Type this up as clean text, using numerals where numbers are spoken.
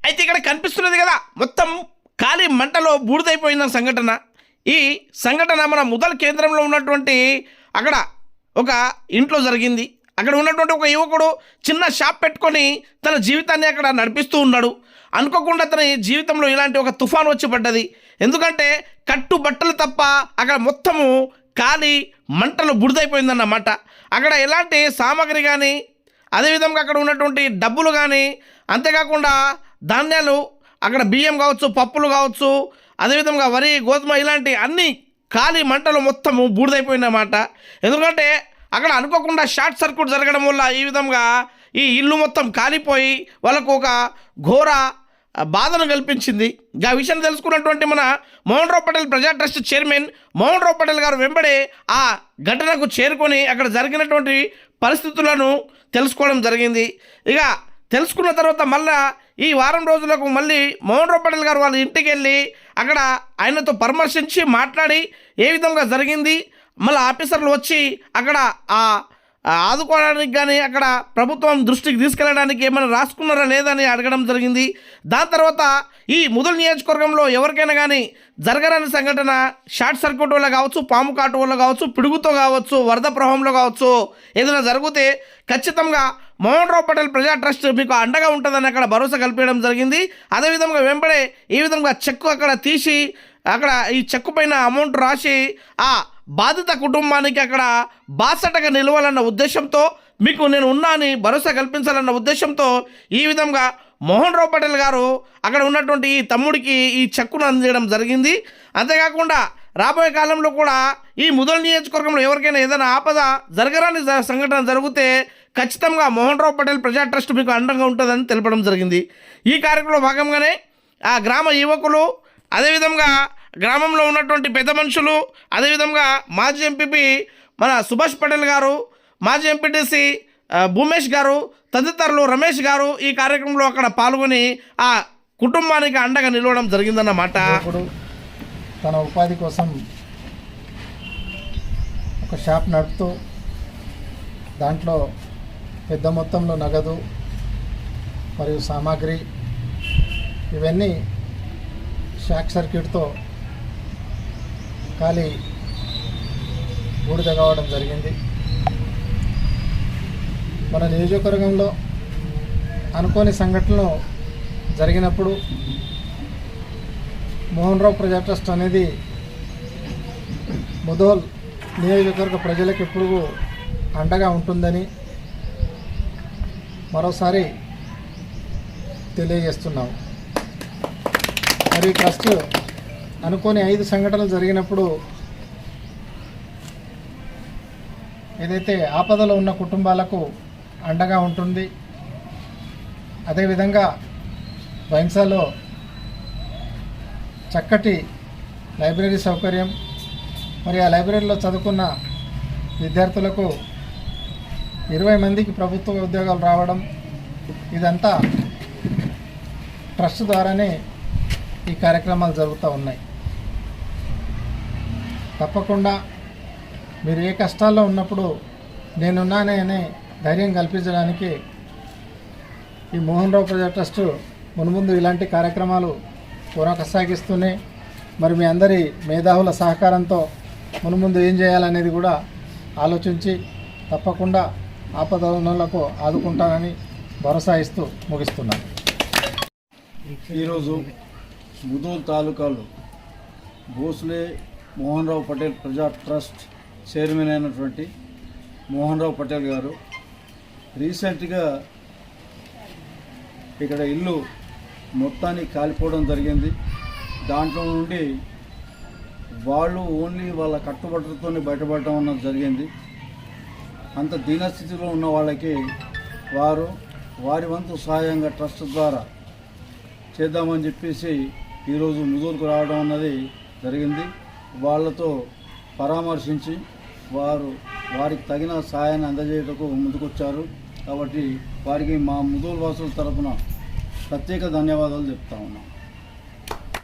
అయితే ఇక్కడ కనిపిస్తున్నది కదా మొత్తం ఖాళీ మంటలో బూడిదైపోయిన సంఘటన. ఈ సంఘటన మన ముదల్ కేంద్రంలో ఉన్నటువంటి అక్కడ ఒక ఇంట్లో జరిగింది. అక్కడ ఉన్నటువంటి ఒక యువకుడు చిన్న షాప్ పెట్టుకొని తన జీవితాన్ని అక్కడ నడిపిస్తూ ఉన్నాడు. అనుకోకుండా తన జీవితంలో ఇలాంటి ఒక తుఫాన్ వచ్చి పడ్డది. ఎందుకంటే కట్టు బట్టలు తప్ప అక్కడ మొత్తము ఖాళీ మంటలు బుడిదైపోయిందన్నమాట. అక్కడ ఎలాంటి సామాగ్రి కానీ, అదేవిధంగా అక్కడ ఉన్నటువంటి డబ్బులు కానీ, అంతేకాకుండా ధాన్యాలు, అక్కడ బియ్యం కావచ్చు, పప్పులు కావచ్చు, అదేవిధంగా వరి, గోధుమ, ఇలాంటి అన్ని ఖాళీ మంటలు మొత్తము బూడిదైపోయిందన్నమాట. ఎందుకంటే అక్కడ అనుకోకుండా షార్ట్ సర్క్యూట్ జరగడం వల్ల ఈ విధంగా ఈ ఇల్లు మొత్తం కాలిపోయి వాళ్ళకు ఒక ఘోర బాధను కల్పించింది. ఆ విషయం తెలుసుకున్నటువంటి మన మోహన్ రావు పటేల్ ప్రజా ట్రస్ట్ చైర్మన్ మోహన్ రావు పటేల్ గారు వెంబడే ఆ ఘటనకు చేరుకొని అక్కడ జరిగినటువంటి పరిస్థితులను తెలుసుకోవడం జరిగింది. ఇక తెలుసుకున్న తర్వాత మళ్ళా ఈ వారం రోజులకు మళ్ళీ మోహన్ రావు పటేల్ గారు వాళ్ళ ఇంటికి వెళ్ళి అక్కడ ఆయనతో పరామర్శించి మాట్లాడి ఏ విధంగా జరిగింది, మళ్ళీ ఆఫీసర్లు వచ్చి అక్కడ ఆదుకోవడానికి కానీ అక్కడ ప్రభుత్వం దృష్టికి తీసుకెళ్ళడానికి ఏమైనా రాసుకున్నారా లేదని అడగడం జరిగింది. దాని తర్వాత ఈ ముదల్ నియోజకవర్గంలో ఎవరికైనా కానీ జరగరాని సంఘటన షార్ట్ సర్క్యూట్ వల్ల కావచ్చు, పాము కాటు వల్ల కావచ్చు, పిడుగుతో కావచ్చు, వరద ప్రవాహంలో కావచ్చు, ఏదైనా జరిగితే ఖచ్చితంగా మోహన్ రావు పటేల్ ప్రజా ట్రస్ట్ మీకు అండగా ఉంటుందని అక్కడ భరోసా కల్పించడం జరిగింది. అదేవిధంగా వెంబడే ఈ విధంగా చెక్కు అక్కడ తీసి అక్కడ ఈ చెక్కు పైన అమౌంట్ రాసి ఆ బాధిత కుటుంబానికి అక్కడ బాసటగా నిలవాలన్న ఉద్దేశంతో, మీకు నేను ఉన్నా అని భరోసా కల్పించాలన్న ఉద్దేశంతో ఈ విధంగా మోహన్ రావు పటేల్ గారు అక్కడ ఉన్నటువంటి ఈ తమ్ముడికి ఈ చెక్కును అందించడం జరిగింది. అంతేకాకుండా రాబోయే కాలంలో కూడా ఈ ముదల్ నియోజకవర్గంలో ఎవరికైనా ఏదైనా ఆపద జరగరాని సంఘటన జరిగితే ఖచ్చితంగా మోహన్ రావు పటేల్ ప్రజా ట్రస్ట్ మీకు అండగా ఉంటుందని తెలపడం జరిగింది. ఈ కార్యక్రమంలో భాగంగానే ఆ గ్రామ యువకులు, అదేవిధంగా గ్రామంలో ఉన్నటువంటి పెద్ద మనుషులు, అదేవిధంగా మాజీ ఎంపీపీ మన సుభాష్ పటేల్ గారు, మాజీ ఎంపీటీసీ భూమేష్ గారు, తదితరులు రమేష్ గారు ఈ కార్యక్రమంలో అక్కడ పాల్గొని ఆ కుటుంబానికి అండగా నిలవడం జరిగిందన్నమాట. ఇప్పుడు తన ఉపాధి కోసం ఒక షాప్ నడుపుతూ దాంట్లో పెద్ద మొత్తంలో నగదు మరియు సామాగ్రి ఇవన్నీ షార్ట్ సర్క్యూట్తో ఖాళీ బూడిద కావడం జరిగింది. మన నియోజకవర్గంలో అనుకోని సంఘటనలు జరిగినప్పుడు మోహన్ రావు ప్రజా ట్రస్ట్ అనేది ముదోల్ నియోజకవర్గ ప్రజలకు ఎప్పుడు అండగా ఉంటుందని మరోసారి తెలియజేస్తున్నాం. మరి ట్రస్ట్ అనుకోని 5 సంఘటనలు జరిగినప్పుడు ఏదైతే ఆపదలో ఉన్న కుటుంబాలకు అండగా ఉంటుంది. అదేవిధంగా బైంసాలో చక్కటి లైబ్రరీ సౌకర్యం, మరి ఆ లైబ్రరీలో చదువుకున్న విద్యార్థులకు 20 మందికి ప్రభుత్వ ఉద్యోగాలు రావడం, ఇదంతా ట్రస్ట్ ద్వారానే ఈ కార్యక్రమాలు జరుగుతూ ఉన్నాయి. తప్పకుండా మీరు ఏ కష్టాల్లో ఉన్నప్పుడు నేనున్నానే అనే ధైర్యం కల్పించడానికి ఈ మోహన్ రావు ప్రజా ట్రస్ట్ మున్ముందు ఇలాంటి కార్యక్రమాలు కొనసాగిస్తూనే, మరి మీ అందరి మేధావుల సహకారంతో మున్ముందు ఏం చేయాలనేది కూడా ఆలోచించి తప్పకుండా ఆపదలకు ఆదుకుంటానని భరోసా ఇస్తూ ముగిస్తున్నాను. ఈరోజు ముదోల్ తాలూకాలో భోస్లే మోహన్ రావు పటేల్ ప్రజా ట్రస్ట్ చైర్మన్ అయినటువంటి మోహన్ రావు పటేల్ గారు రీసెంట్గా ఇక్కడ ఇల్లు మొత్తానికి కాలిపోవడం జరిగింది. దాంట్లో నుండి వాళ్ళు ఓన్లీ వాళ్ళ కట్టుబట్టలతోనే బయటపడటం అన్నది జరిగింది. అంత దీనస్థితిలో ఉన్న వాళ్ళకి వారి వంతు సహాయంగా ట్రస్ట్ ద్వారా చేద్దామని చెప్పేసి ఈరోజు ముదోల్కు రావడం అన్నది జరిగింది. వాళ్ళతో పరామర్శించి వారికి తగిన సహాయాన్ని అందజేయటకు ముందుకొచ్చారు. కాబట్టి వారికి మా ముదోల్ వాసుల తరఫున ప్రత్యేక ధన్యవాదాలు చెప్తా ఉన్నాం.